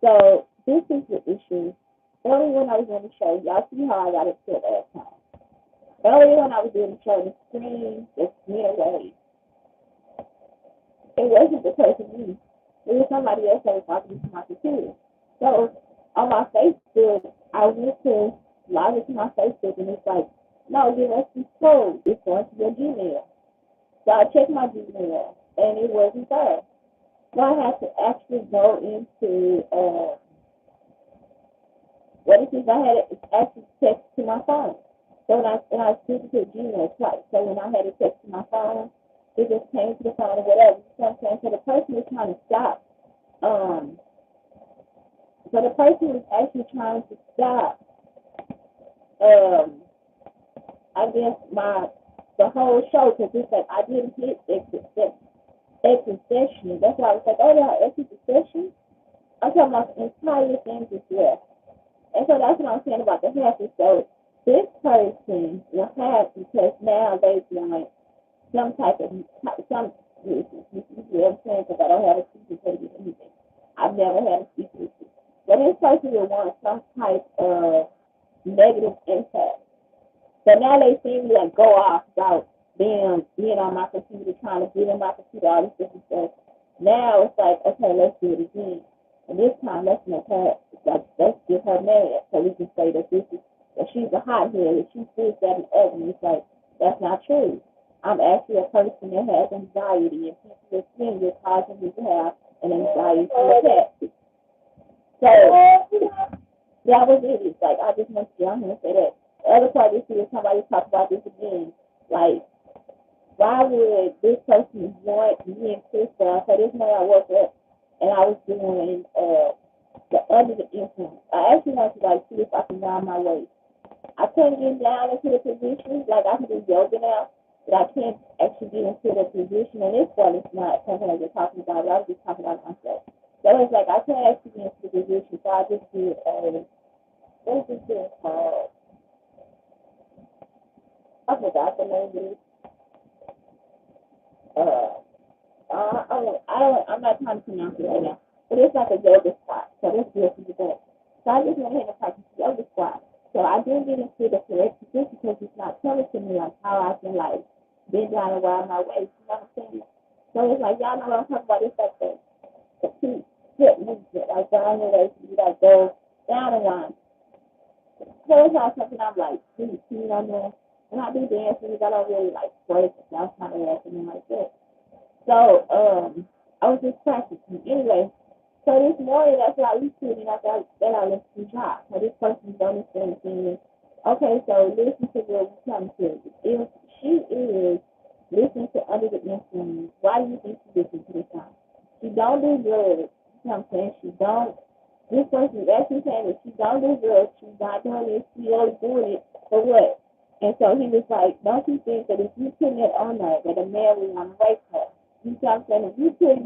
So this is the issue. Earlier when I was doing the show, y'all see how I got upset last time. Earlier when I was doing the show, the screen just went away. It wasn't because of me. It was somebody else that was talking to my computer. So on my Facebook, I went to log into my Facebook and it's like, no, give us this code. It's going to your Gmail. So I checked my Gmail and it wasn't there. So I had to actually go into what it is. I had to actually text to my phone. So when I switched to Gmail twice. So when I had to text to my phone, it just came to the phone or whatever. You know what I'm saying? So the person was trying to stop. Um, so the person was actually trying to stop. Um, I guess the whole show because it's like I didn't hit exit session. That's why I was like, oh yeah, exit session. I'm talking about the entire thing as well. And so that's what I'm saying about the happy. So this person was happy because now they want some type of some reason. You see what I'm saying? Because I don't have a secret to anything. I've never had a secret. But this person will want some type of negative impact. So now they see me like go off about being on my computer, trying to get in my computer, all this different stuff. Now it's like, okay, let's do it again. And this time let's make her like let's get her mad so we can say that this is that she's a hothead, that she's this, that and other. And it's like that's not true. I'm actually a person that has anxiety and PTSD is causing me to have an anxiety attack. So that was it. It's like I just want to get on here and say that. The other part is see if somebody talk about this again. Like, why would this person want me and Krista? So this morning I woke up and I was doing the under the influence. I actually wanted to like see if I can round my waist. I couldn't get down into the position. Like I can do yoga now, but I can't actually get into the position. And this one is not something I was talking about. I was just talking about myself. So it's like I can't actually get into the position. So I just did what is this thing called? I forgot the name of it. Uh, I'm not trying to pronounce it right now, but it's like a yoga squat. So that's good for the back. So I just went ahead and practiced yoga squat. So I didn't get into the correct position because it's not telling to me like how I can like bend down around my waist. You know what I'm saying? So it's like y'all know what I'm talking about. It's like the two foot movement, like down your waist, you like go down and down. So it's not something I'm like, you know what I mean? When I do dances, I don't really like break it. That's kind of acting like that. So, I was just practicing. Anyway, so this morning, that's what I was sitting after I left the job. So this person don't understand saying, okay, so listen to what we're trying to tell you. If she is listening to under the influence, why do you think she listens to this song? She don't do drugs. You know what I'm saying? She don't. This person is actually saying that she don't do drugs. She's not doing this. She only doing it for what? And so he was like, don't you think that if you put it on her, that a man will want to rape her? You know what I'm saying? If you put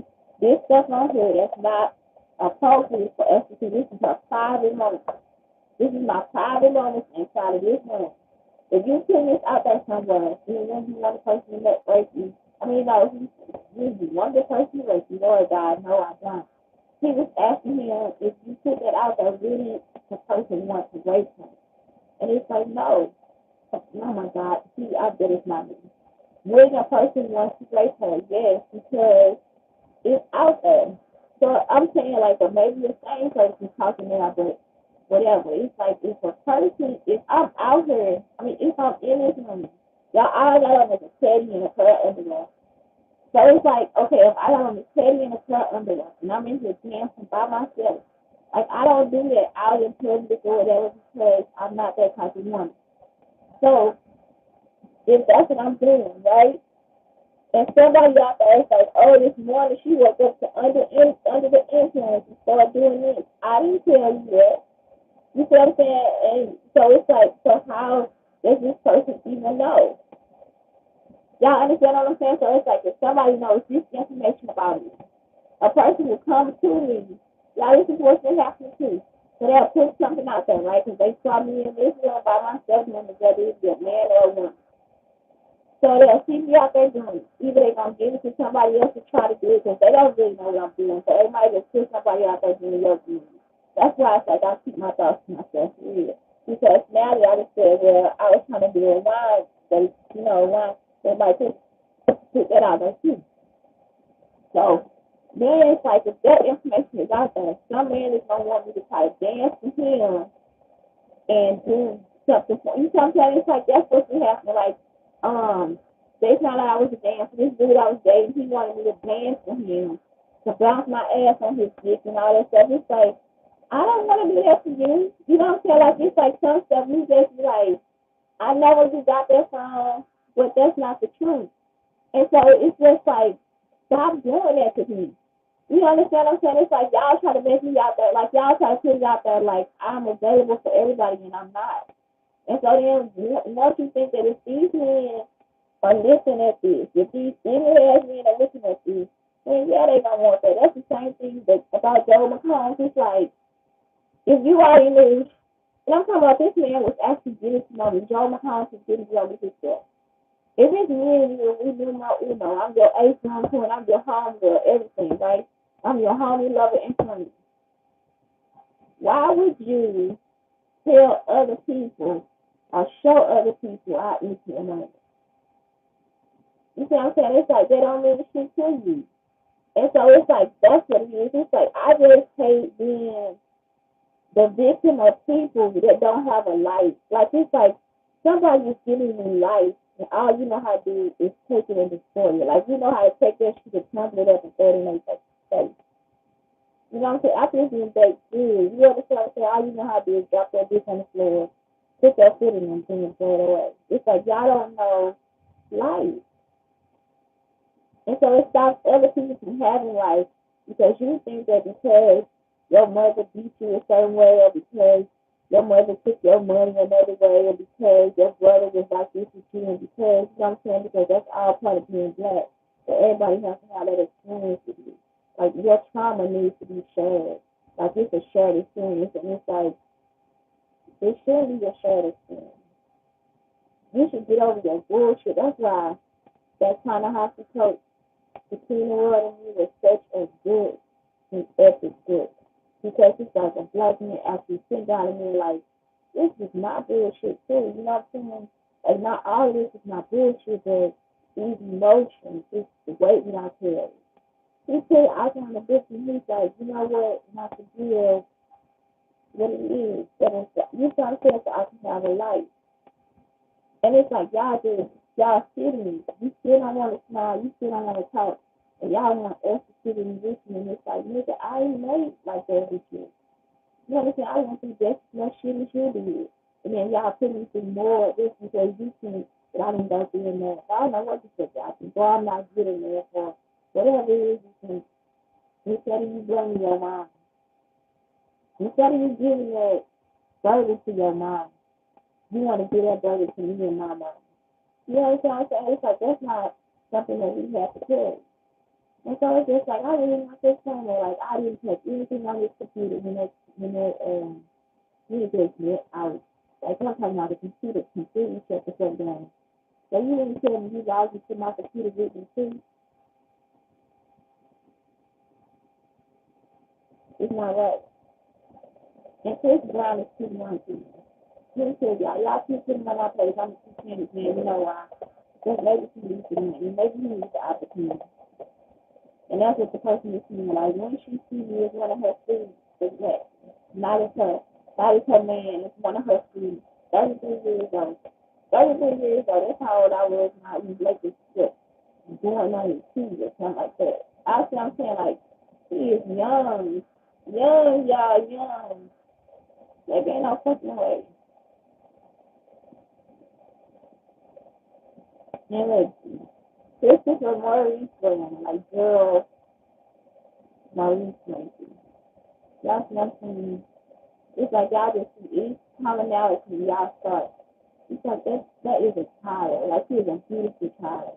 this stuff on here, that's not appropriate for us to see. This is her private moment. This is my private moment inside of this room. If you put this out there somewhere, then when you want a person to rape you, I mean, no, you want the person to rape you, Lord God, no, I don't. He was asking him if you put that out there, really the person wants to rape him. And it's like, no. Oh my God, see, I bet it's not me. When a person wants to rape her, yes, because it's out there. So I'm saying like, but maybe the same person talking now, but whatever. It's like if a person, if I'm out here, I mean, if I'm in this room, y'all all got on a teddy and a pair of underwear. So it's like, okay, if I got on a teddy and a pair of underwear, and I'm in here dancing by myself, like I don't do that out in public or whatever because I'm not that type of woman. So if that's what I'm doing, right? And somebody out there is like, oh, this morning she woke up to under the influence and started doing this. I didn't tell you that. You see what I'm saying? And so it's like, so how does this person even know? Y'all understand what I'm saying? So it's like if somebody knows this information about me, a person will come to me. Y'all, this is what's been happening too. So they'll put something out there, right? Because they saw me in this room by myself, and whether it's a man or a woman. So they'll see me out there doing it. Either they're going to give it to somebody else to try to do it because they don't really know what I'm doing. So they might just put somebody out there doing your thing. That's why it's like I keep my thoughts to myself for real. Because now that I just said, well, I was trying to do a wine, wine, they might put that out there too. So then it's like if that information is out there, some man is gonna want me to try to dance to him and do something for you. Sometimes it's like that's what you have to like. They found out I was a dancer. This dude I was dating, he wanted me to dance for him, to bounce my ass on his dick and all that stuff. It's like I don't want to do that for you. You know what I'm saying? Like it's like some stuff you just be like, I know where you got that from, but that's not the truth. And so it's just like, stop doing that to me. You understand what I'm saying? It's like y'all try to make me out there, like y'all try to put me out there like I'm available for everybody and I'm not. And so then once you think that if these men are listening at this, if these any-ass men are listening at this, then yeah, they gonna want that. That's the same thing that about Joe McCombs. It's like if you already knew, and I'm talking about this man was actually getting to know me. Joe McCombs was getting to know me himself. If it's me and you, we do know, I'm your ace, I'm your home girl, everything, right? I'm your homie, lover, and friend. Why would you tell other people or show other people our intimate? You see what I'm saying? It's like they don't mean the shit to you. And so it's like that's what it is. It's like I just hate being the victim of people that don't have a life. Like it's like somebody is giving me life and all you know how to do is take it and destroy it. Like you know how to take that shit and crumble it up and throw it in their face. You know what I'm saying? I think it's that good. You understand what I'm saying? All you know how to do is drop that bitch on the floor, put that foot in and thing and throw it away. It's like y'all don't know life. And so it stops other people from having life because you think that because your mother beat you a certain way or because your mother took your money another way or because your brother was like this with you and because, you know what I'm saying, because that's all part of being black. So everybody has to have that experience with you. Like your trauma needs to be shared. Like it's a shared experience and it's like, it shouldn't be a shared experience. You should get over your bullshit. That's why that kind of hospital coach between the world and you was such a good and epic book. Because it's like a black man actually sit down and be like, this is my bullshit too. You know what I'm saying? Like not all of this is my bullshit, but these emotions, it's the weight that I carry. He said I got the book and he's like, you know what, not to give what it is. That it's, you know what I'm saying? So I can have a life. And it's like y'all sitting, you still don't want to smile, you still don't want to talk, and y'all want us to sit and listen, and it's like, nigga, I ain't made like that with you. You understand? I went through just as much shit as you did. And then y'all put me through more of this because you think that I didn't go through in there. I don't know what you said, y'all think. Well, I'm not getting there for whatever it is you think. Instead of you blaming your mind. Instead of you giving that burden to your mind, you want to give that burden to me and my mind. You know what I'm saying? It's like that's not something that we have to carry. And so it's just like I really want this camera. Like I didn't touch anything on this computer when you just went out. Like I'm talking about the computer completely shut the fuck down. So you didn't tell me you guys to my computer with me too. It's not right. And Chris Brown is too young to me. Let me tell y'all keep putting on my place. I'm a two-handed man. You know why? Because maybe he needs the money. Maybe he needs the opportunity. And that's what the person is seeing. Like when she sees me as one of her students, it's that. Not as her. Not as her man. It's one of her students. 33 years old. 33 years old. That's how old I was when I was like this shit. Going on his TV or something like that. I'm saying like he is young. Young, y'all, young. Like ain't no fucking way. And like Christopher Maurice Williams, like girl Maurice Williams. Y'all see what I'm saying? It's like y'all just see each commonality y'all start. It's like that is a child. Like he is a beautiful child.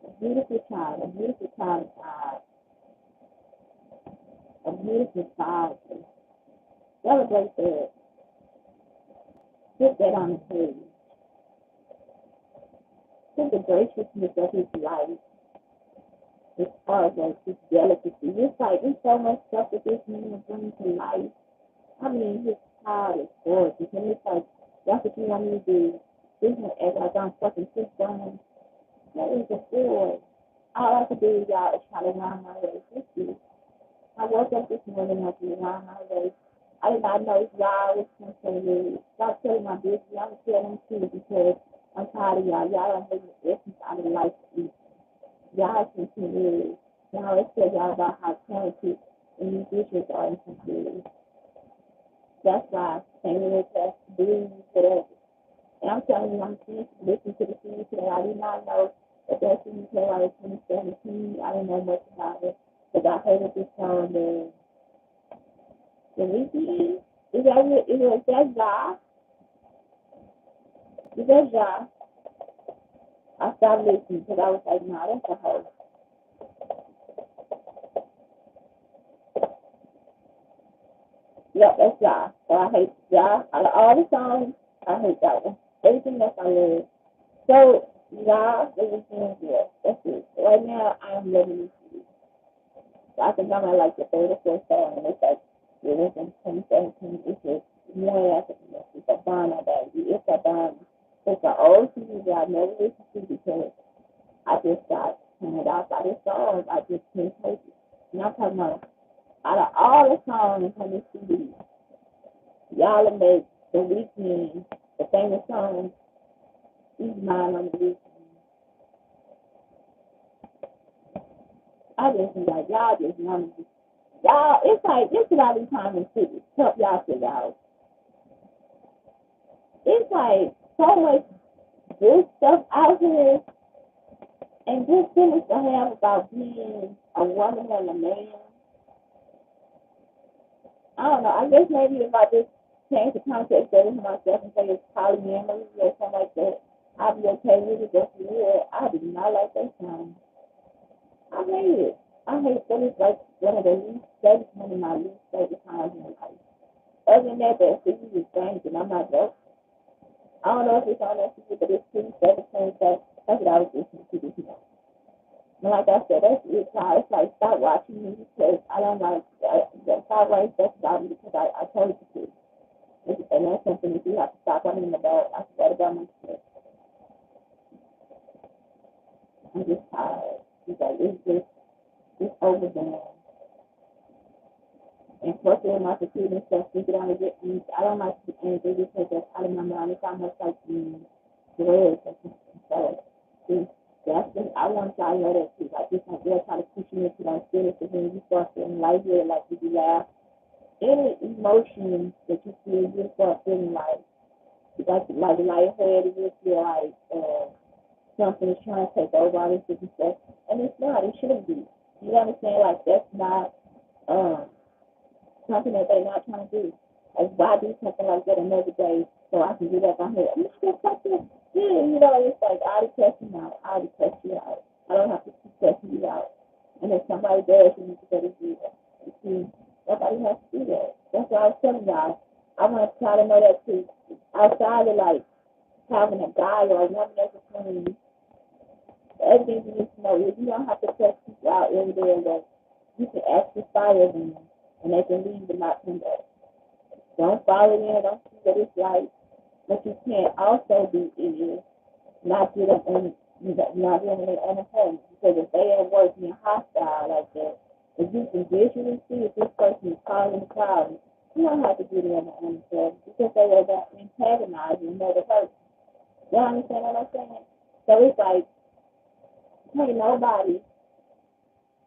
A beautiful child. A beautiful child of God. A beautiful child. Celebrate that. Put that on the page. Put the graciousness of his life as far as like his delicacy. It's like there's so much stuff that this man brings to life. I mean, his child is gorgeous, and it's like, that's what you want me to do. This one act like I'm fucking sick on. That is a boy. All I could do, y'all, is try to rhyme my way. This is. I woke up this morning and I could rhyme my way. I did not know y'all was going to say, stop telling my business. I'm going to tell them too because I'm tired of y'all. Y'all don't make the essence out of life. Y'all continue. Y'all let's tell y'all about how talented and musicians are in some cities. That's why singing is just blues, whatever. And I'm telling you, I'm finished listening to the CD today. I did not know that that CD came out in 2017. I didn't know much about it. But I heard this song, the weekend. Is that it? Is that Ja? Is that Ja? I stopped listening because I was like, nah, that's a hoe. Yep, that's Ja. So I hate Ja. Out of all the songs, I hate that one. Everything else I love. So, Ja, the weekend, yeah, that's it. Right now, I'm loving this. I think I'm at like the third or fourth song, and it's like, it was in 2017. It's just one after the next. It's a Bonner baby. It's a Bonner. It's an old CD that I never listened to because I just got turned off by this song. I just can't take it. And I'm talking about, out of all the songs on this CD, y'all have made the weekend, the famous song, Ease Mine on the weekend. I just be like, y'all just want to, y'all, it's like, this is what I be trying to help y'all figure out. It's like so much good stuff out here and good feelings to have about being a woman and a man. I don't know. I guess maybe if I just change the context of it to myself and say it's polyamory or something like that, I'll be okay with it. But for real, I do not like that song. I hate it. I hate that it's like one of the least, that is one of my least favorite songs in life. Other than that, the CD is banging. I'm not joking. I don't know if it's on that CD, but it's pretty seven so that's what I was listening to this morning. And like I said, that's it, child. It's like stop watching me because I don't like stop writing stuff about me because I told you to. And that's something that you have to stop running about. I forgot about myself. I'm just tired. It's like it's overdone. And plus with my computer and stuff, think it on get I don't like to be angry because that's out of my mind. It's almost like being drugs or something. So that's just, I want y'all to know that too. Like this like they'll try to push you into that feeling and then you start feeling lightheaded, like you laugh. Any emotion that you feel, you start feeling like lightheaded, you feel like something is trying to take over all this different stuff. And it's not, it shouldn't be. You understand? Like that's not um something that they're not trying to do. Like, why do something like that another day so I can get up on here? I'm just something, yeah, you know, it's like, I'll test you out. I'll test you out. I don't have to keep testing you out. And if somebody does, you need to better do that. You see, nobody has to do that. That's what I was telling y'all. I want to try to know that too. Outside of, like, having a guy or a woman as a friend, everything you need to know is you don't have to test people out every day or day. You can actually fire them, and they can leave and not come back. Don't follow in, don't see what it's like. What you can't also do is not get up and not get in unemployment. Because if they are working hostile like that, if you can visually see if this person is calling the problem, you don't have to get in unemployment because they are antagonizing another person. You understand what I'm saying? So it's like, hey, nobody,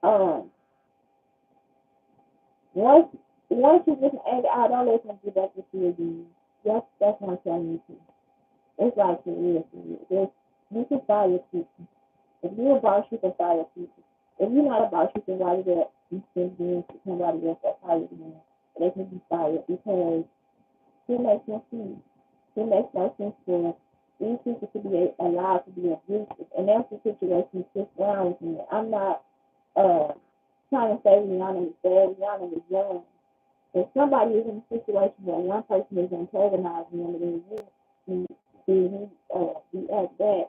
um, once once you get angry, I don't let them get back with you again. That's what I'm telling you too. It's like it is. You can fire people. If you're a boss, you can fire people. If you're not a boss, you can write it up and send them to somebody else that hired them. They can be fired because it makes no sense. It makes no sense for these people to be allowed to be abusive. And that's the situation that's around with me. I'm not trying to say Rihanna is bad. Rihanna is young. If somebody is in a situation where one person is antagonizing them and you act back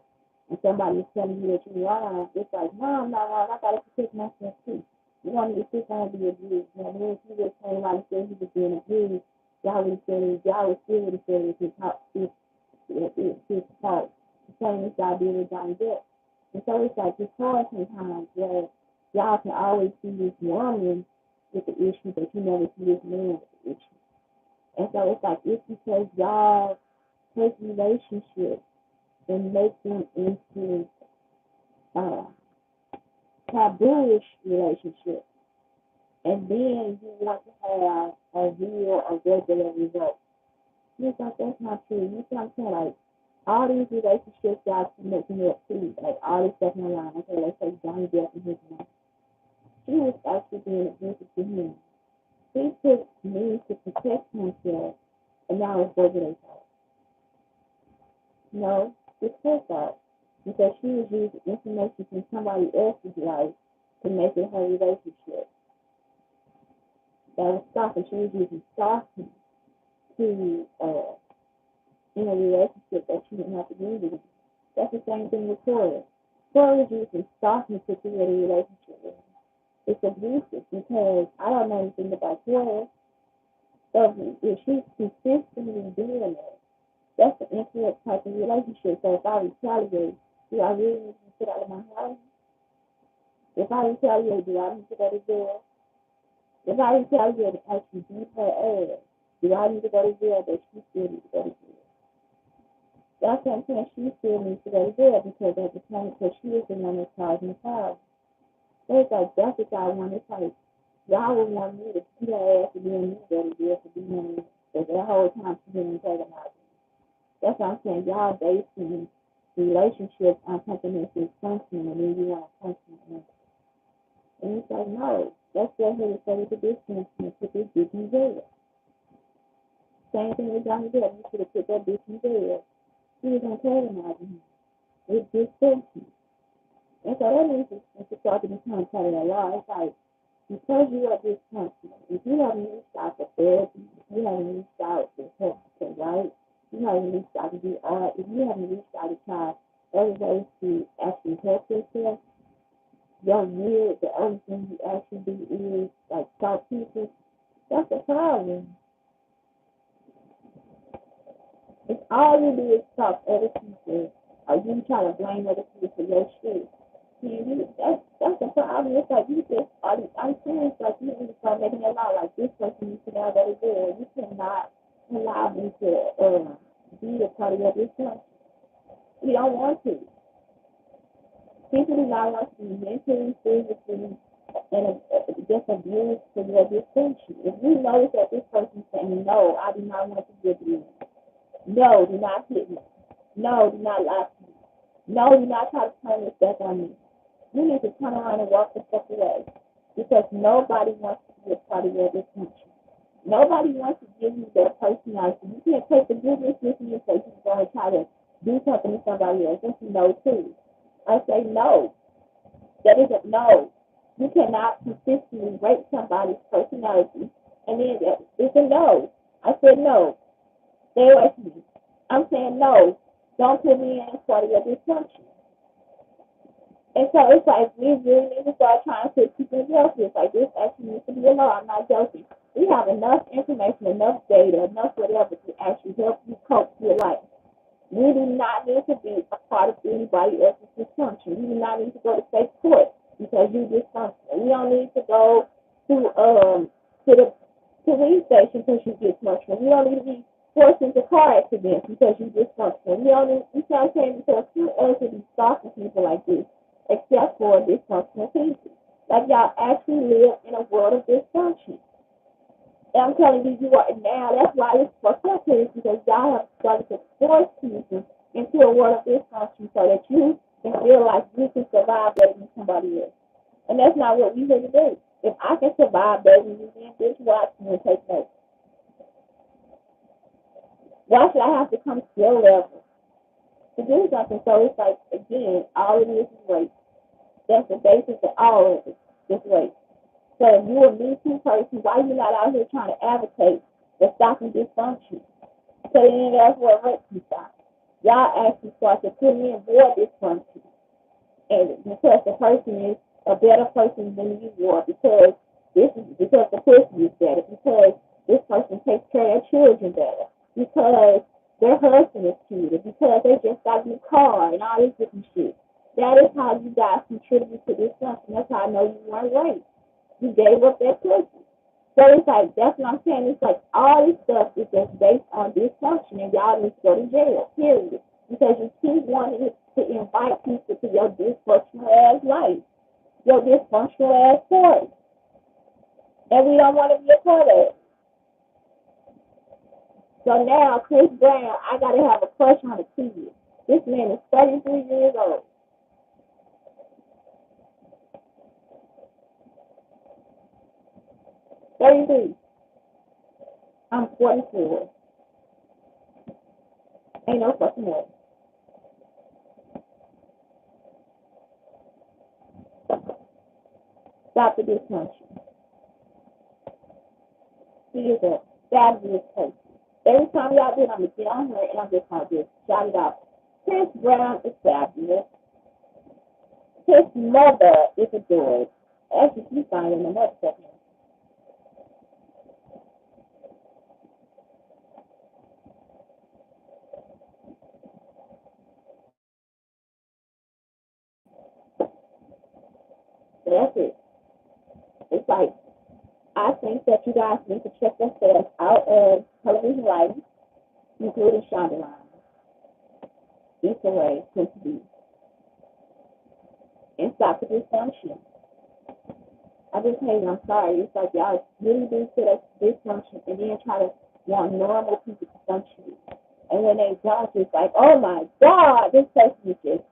and somebody is telling you that you're wrong, it's like, no, I'm not wrong. I got to protect myself too. You want me to sit down and be abused. You know, if you just came out and said he was being abused, y'all would still would have said it it's his fault. The same as y'all did with Johnny Depp. And so it's like it's hard sometimes where y'all can always see this woman with the issue, but you never see this man with the issue. And so it's like it's because y'all take relationships and make them into uh, tabooish relationships, and then you want to have a real or regular result. It's like that's not true. You see what I'm saying? Like all these relationships y'all keep making up too, like all this stuff online. Okay, let's say Johnny Depp and his wife. She was actually being abusive to him. He took means to protect himself, and now it's over their fault. No, it's her fault because she was using information from somebody else's life to make it her relationship. That was stalking. She was using stalking to in a relationship that she didn't have to be in. That's the same thing with Corey. Corey was using stalking to create a relationship with him. It's abusive because I don't know anything about Corey. So if she's consistently doing it, that's an influence type of relationship. So if I retaliate, do I really need to get out of my house? If I retaliate, do I need to go to jail? If I retaliate and actually beat her ass, do I need to go to jail? But she still needs to go to jail. That's what I'm saying. She still needs to go to jail because at the time, because she is the one that's causing the problem. So it's like that's what y'all want. It's like y'all would want me to beat her ass and then me go to jail for being me. But that whole time she didn't antagonize me. That's what I'm saying. Y'all basing relationships on something that's dysfunctional, and then you want to function it. And it's like, no, let's go ahead and say it's a dysfunction and put this bitch in jail. Same thing with Johnny Depp. You should have put that bitch in jail. She was antagonizing him. It's dysfunction. And so that means it's start to become part of the law. It's like, because you are dysfunctional, if you haven't reached out for therapy, if you haven't reached out to help to write, if you haven't reached out to do art, if you haven't reached out to try other ways to actually help yourself, your year, the only thing you actually do is like talk people, that's a problem. If all you do is talk other people, or you try to blame other people for your shit, that's the problem. It's like you just, I'm saying it's like you need to start making a law like this person needs to know that it's there. You cannot allow me to be a part of your dysfunction. You don't want to. People do not want to be mentally, physically, and just abused for your dysfunction. If you notice that this person is saying, no, I do not want to be abused. No, do not hit me. No, do not lie to me. No, do not try to turn this back on me. You need to turn around and walk the fuck away. Because nobody wants to be a part of your dysfunction. Nobody wants to give you their personality. You can't take the goodness with you so you go and try to do something to somebody else. That's a no too. I say no. That is a no. You cannot consistently rate somebody's personality and then it's a no. I said no. Stay away from me. I'm saying no. Don't put me in as part of your dysfunction. And so it's like we really need to start trying to put people in justice. Like this actually needs to be a law. I'm not joking. We have enough information, enough data, enough whatever to actually help you cope with life. We do not need to be a part of anybody else's dysfunction. We do not need to go to state court because you're dysfunctional. We don't need to go to the police station because you're dysfunctional. We don't need to be forced into car accidents because you're dysfunctional. We don't need, you know what I'm saying? Because who else would be stalking people like this except for dysfunctional people? Like y'all actually live in a world of dysfunction. And I'm telling you, you are now. That's why it's fucked up here, because y'all have started to force people into a world of dysfunction so that you can feel like you can survive better than somebody else. And that's not what we here to do. If I can survive better than you, then bitch, watch me and take notes. Why should I have to come to your level to do something? So it's like, again, all it is weight. That's the basis of all of it, just weight. So if you're a Me Too person, why are you not out here trying to advocate for stopping dysfunction? So then that's what rape can stop. Y'all actually start to put in more dysfunction. And because the person is a better person than you are, because this is because the pussy is better, because this person takes care of their children better, because their husband is cheated, because they just got a new car and all this different shit. That is how you guys contribute to this something. That's how I know you weren't raped. You gave up that pussy. So it's like, that's what I'm saying. It's like all this stuff is just based on dysfunction, and y'all need to go to jail, period. Because you keep wanting to invite people to your dysfunctional ass life, your dysfunctional ass party. And we don't want to be a part of it. So now, Chris Brown, I got to have a crush on a kid. This man is 33 years old. 33. I'm 44. Ain't no fucking way. Stop the dysfunction. He is a fabulous person. Every time y'all do it, I'm going to get on here and I'm just going to just shout it out. Chris Brown is fabulous. His mother is adored. Actually, she's fine in the motherfucker. So that's it. It's like, I think that you guys need to check yourselves out of television writing, including Shonda Rhimes. It's a way to be. And stop the dysfunction. I just hate, I'm sorry. It's like y'all really do sit up dysfunction and then try to want normal people to function. And when they don't, it's like, oh my God, this person is just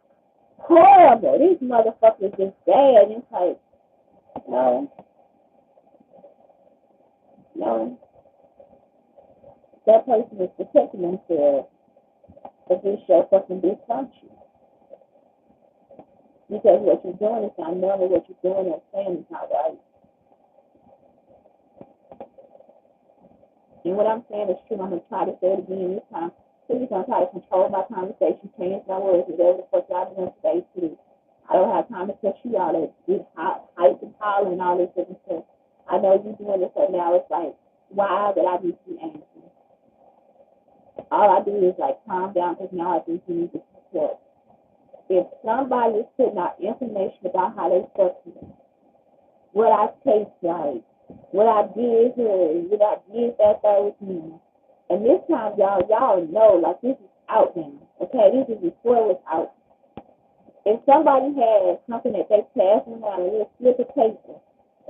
horrible. These motherfuckers just bad. And it's like, no, no. That person is protecting themselves against your fucking dysfunction. Because what you're doing is not normal. What you're doing and saying is not right. And what I'm saying is true. I'm going to try to say it again this time. Please don't try to control my conversation, change my words, whatever the fuck y'all doing today, too. I don't have time to cut you out of this hype and holler and all this different stuff. I know you're doing this right now. It's like, why would I be too angry? All I do is like calm down, because now I think you need to support. If somebody is putting out information about how they fuck me, what I taste like, what I did here, what I did that with me. And this time, y'all know, like, this is out now. Okay, this is before it was out. If somebody has something that they pass around, a little slip of paper,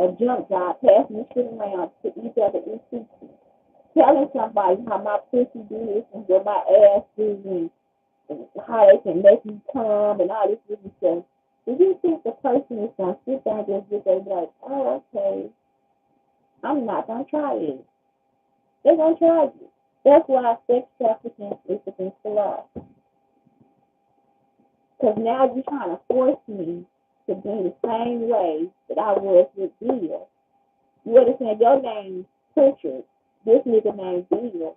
a junk job, passing this shit around to each other in secret, telling somebody how my pussy do this and what my ass do and how they can make me come and all this different stuff. Do you think the person is going to sit down and just get there and be like, oh, okay, I'm not going to try it? They're going to try it. That's why sex trafficking is against the law. Because now you're trying to force me to be the same way that I was with Bill. You understand? Your name's Pritchard. This nigga named Bill.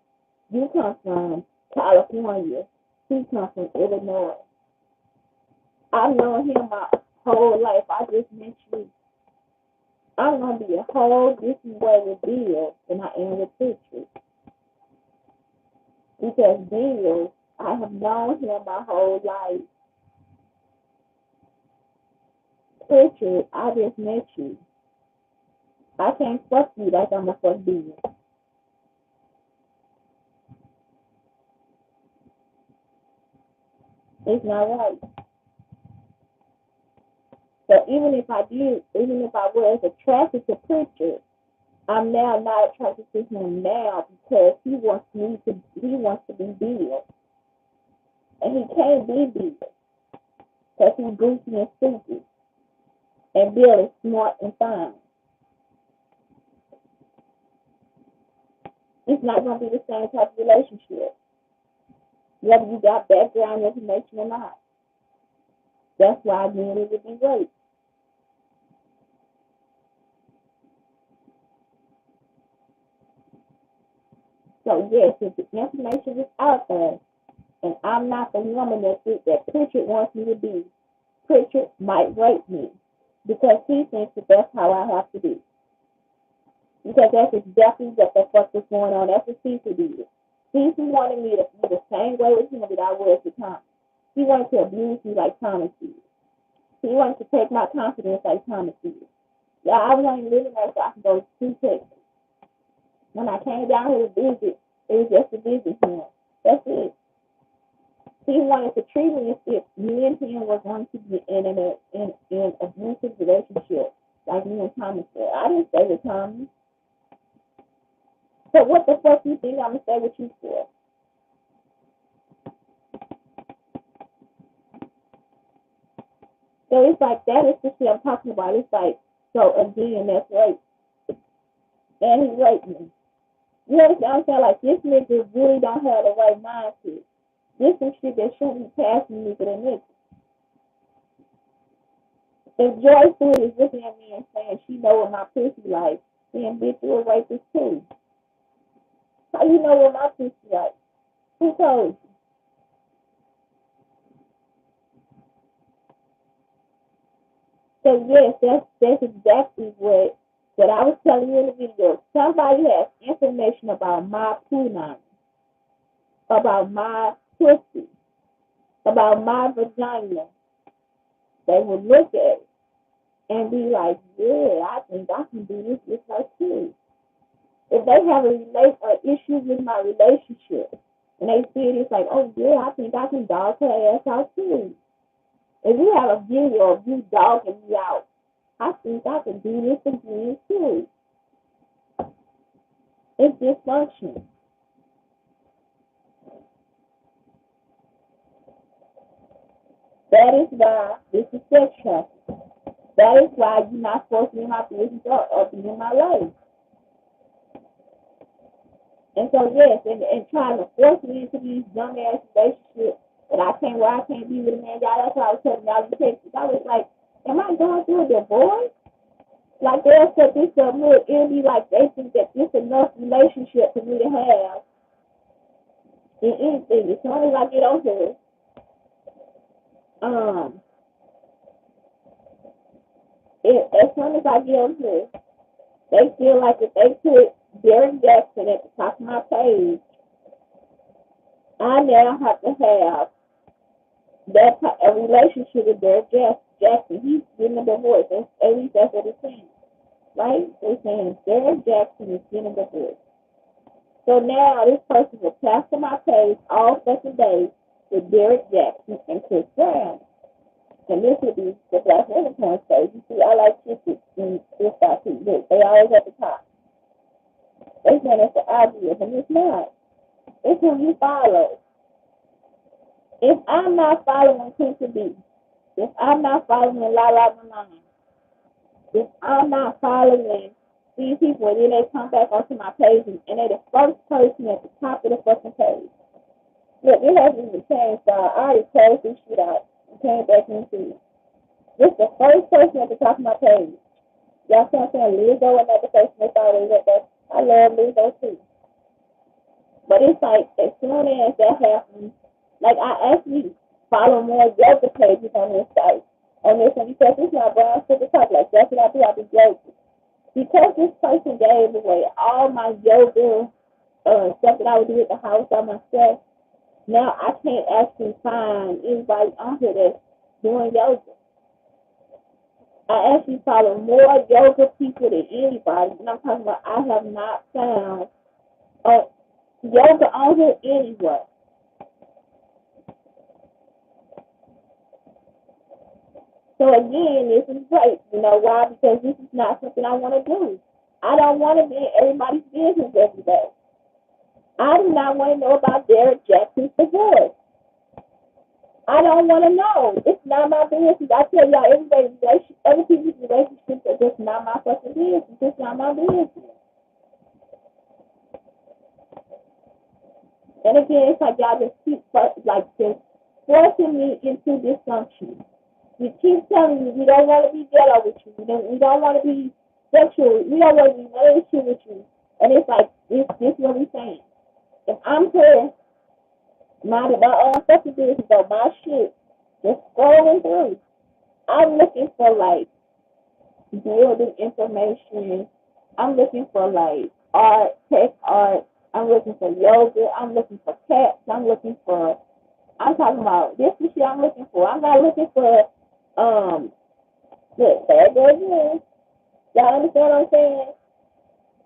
You come from California. He comes from Illinois. I've known him my whole life. I just met you. I'm going to be a whole different way with Bill than I am with Pritchard. Because Bill, I have known him my whole life. Pritchard, I just met you. I can't fuck you like I'm a fuck Bill. It's not right. So even if I was attracted to Pritchard, I'm now not attracted to him now because he wants to be Bill. And he can't be Bill because he's goofy and stupid. And Bill is smart and fine. It's not going to be the same type of relationship, whether you got background information or not. That's why men would be raped. So yes, if the information is out there, and I'm not the woman that Pritchard wants me to be, Pritchard might rape me because he thinks that that's how I have to be. Because that's exactly what the fuck was going on. That's what Cece did. Cece wanted me to be the same way with him that I was with Thomas. He wanted to abuse me like Thomas did. He wanted to take my confidence like Thomas did. Yeah, I was only living there so I could go to Texas. When I came down here to visit, it was just to visit him. That's it. He wanted to treat me as if me and him were going to be in an abusive relationship, like me and Thomas said. I didn't stay with Thomas. So what the fuck you think I'm gonna stay with you for? So it's like that is the shit I'm talking about. It's like, so again, that's rape. And he raped me. You understand what I'm saying? Like, this nigga really don't have the right mindset. This is shit that shouldn't be passing nigga to nigga. If Joy Food is looking at me and saying she know what my pussy like, then bitch, you a rapist too. How you know what my pussy like? Who told you? So yes, that's exactly what I was telling you in the video. Somebody has information about my punani, about my pussy, about my vagina. They will look at it and be like, yeah, I think I can do this with her too. If they have a issue with my relationship and they see it, it's like, oh yeah, I think I can dog her ass out too. If you have a video of you dogging me out, I think I can do this again too. It's dysfunction. That is why this is sex trafficking. That is why you're not supposed to be in my business or be in my life. And so yes, and trying to force me into these dumbass relationships that I can't be with a man. Y'all, that's what I was telling y'all in Texas. I was like, am I going through a divorce? Like they'll set this up, it'll be like they think that this enough relationship for me to have in anything. As soon as I get on here, um, as soon as I get on here, they feel like if they put Derek Jackson at the top of my page, I now have to have a relationship with Derek Jackson. He's getting a divorce. At least that's what it's saying, right? They're saying Derek Jackson is getting a divorce. So now this person will plaster my page all fucking day with Derek Jackson and Chris Brown. And this would be the Black Unicorns page. You see, I like Chris and Chris too. Look, they always at the top. They saying it's the obvious, and it's not. It's who you follow. If I'm not following Quincy B, if I'm not following La La Malone, if I'm not following these people, and then they come back onto my page and they're the first person at the top of the fucking page. Look, it hasn't even changed, so I already closed this shit out and came back into it. This is the first person at the top of my page. Y'all see what I'm saying? Lizzo, another person that's always at that. I love Lizzo too. But it's like, as soon as that happens, like I actually follow more yoga pages on this site, on this one, because it's not brown sugar talk. Like, that's what I do. I do yoga. Because this person gave away all my yoga stuff that I would do at the house by myself, now I can't actually find anybody on here that's doing yoga. I actually follow more yoga people than anybody, and I'm talking about I have not found yoga on here anywhere. So again, this is great. You know why? Because this is not something I want to do. I don't want to be in everybody's business every day. I do not want to know about Derek Jackson's divorce. I don't want to know. It's not my business. I tell y'all every day, other people's relationships are just not my fucking business. It's just not my business. And again, it's like y'all just keep like just forcing me into dysfunction. You keep telling me we don't want to be ghetto with you. We don't want to be sexual. We don't want to be relationship with you. And it's like this what we saying. If I'm here, my own fucking business on my shit, just scrolling through, I'm looking for like building information, I'm looking for like art, tech art. I'm looking for yoga. I'm looking for cats. I'm talking about this is shit I'm looking for. I'm not looking for look, there goes again. Y'all understand what I'm saying?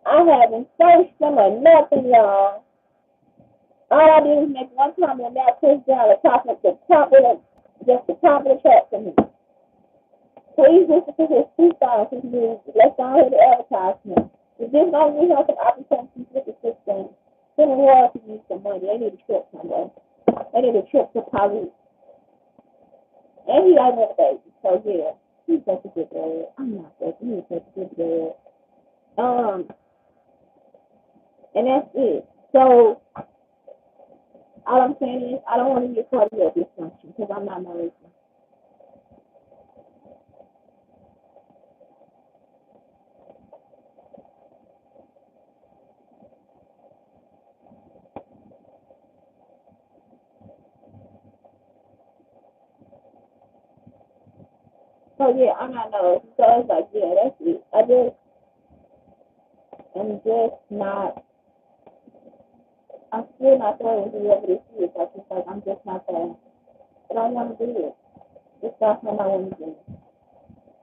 I haven't searched them or nothing, y'all. All I did was make one comment and that pushed down the top of the track for me. Please listen to his 2,000 music. Let's go ahead and advertise him. If this don't give him some opportunities with the system, then the world can use some money. They need a trip somewhere. They need a trip to Paris. And he like one baby. So yeah, he's such a good dad. I'm not such he's such a good dad. And that's it. So all I'm saying is I don't want to be a part of your dysfunction because I'm not married. So yeah, I'm not know. So it's like, yeah, that's it. I'm just not I'm still not throwing whoever this is. Like it's like I'm just not there. I don't want to do it. It's not what I want to do.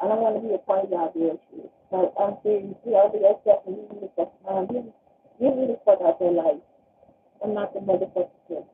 I don't want to be a part of y'all bullshit. Like I'm serious. You over yourself and you need to fuck around. Give me the fuck out there. Like I'm not the motherfucker.